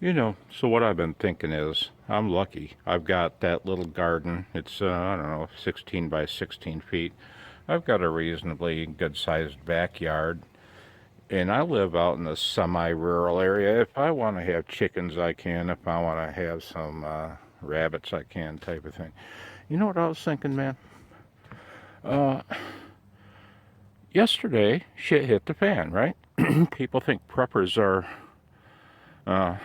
So what I've been thinking is, I'm lucky. I've got that little garden. It's, I don't know, 16 by 16 feet. I've got a reasonably good-sized backyard, and I live out in a semi-rural area. If I want to have chickens, I can. If I want to have some rabbits, I can, type of thing. You know what I was thinking, man? Uh, Yesterday, shit hit the fan, right? People think preppers are uh,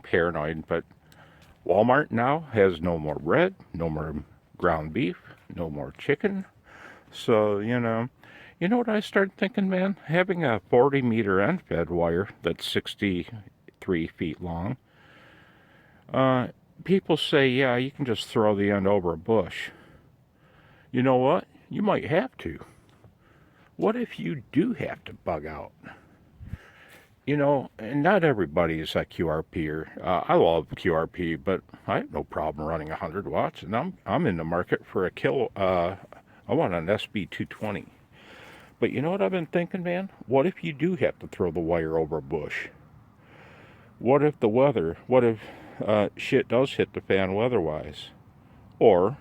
paranoid, but Walmart now has no more bread, no more ground beef, no more chicken. So, you know what I started thinking, man? Having a 40-meter end fed wire that's 63 feet long. Uh, People say, yeah, you can just throw the end over a bush. You know what? You might have to. What if you do have to bug out? And not everybody is a QRP. I love QRP, but I have no problem running 100 watts, and I'm in the market for a kill. I want an SB 220. But you know what I've been thinking, man? What if you do have to throw the wire over a bush? What if shit does hit the fan weather-wise? Or,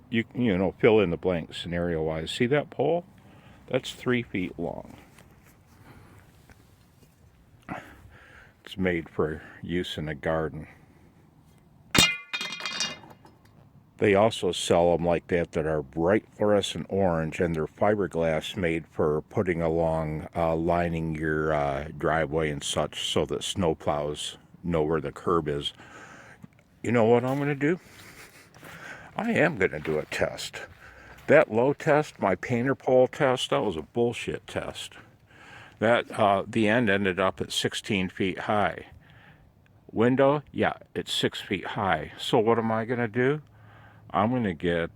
fill in the blank scenario-wise. See that pole? That's 3 feet long. It's made for use in a garden. They also sell them like that are bright fluorescent orange, and they're fiberglass made for putting along, lining your driveway and such, so that snowplows know where the curb is. You know what I'm going to do? I am going to do a test. That low test, my painter pole test, that was a bullshit test. The end ended up at 16 feet high. Window, yeah, it's 6 feet high. So what am I going to do? I'm going to get,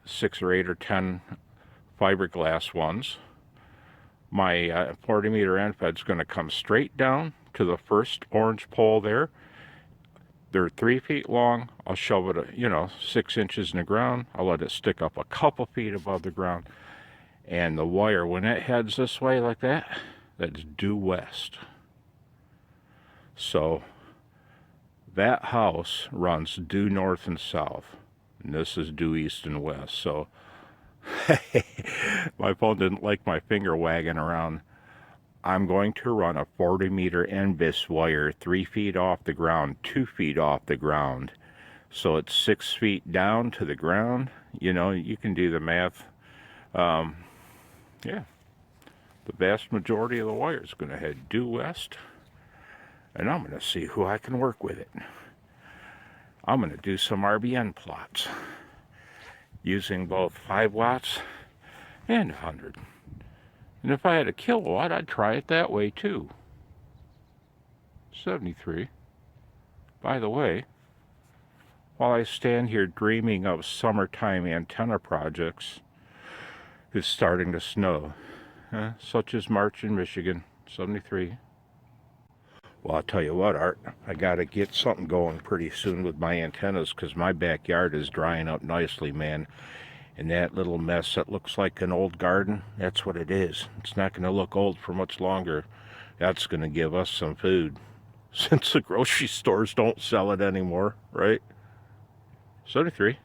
6 or 8 or 10 fiberglass ones. My 40-meter end fed's going to come straight down to the first orange pole there. They're 3 feet long. I'll shove it, 6 inches in the ground. I'll let it stick up a couple feet above the ground. And the wire, when it heads this way like that, that's due west. So that house runs due north and south, and this is due east and west. So my phone didn't like my finger wagging around. I'm going to run a 40-meter NVIS wire 3 feet off the ground, 2 feet off the ground. So it's 6 feet down to the ground. You can do the math. Yeah, the vast majority of the wire is going to head due west, and I'm going to see who I can work with it. I'm going to do some RBN plots using both 5 watts and 100. And if I had a kilowatt, I'd try it that way too. 73. By the way, while I stand here dreaming of summertime antenna projects, it's starting to snow, such as March in Michigan. 73. Well, I'll tell you what, Art, I got to get something going pretty soon with my antennas, because my backyard is drying up nicely, man. And that little mess that looks like an old garden, that's what it is. It's not going to look old for much longer. That's going to give us some food, since the grocery stores don't sell it anymore, right? 73.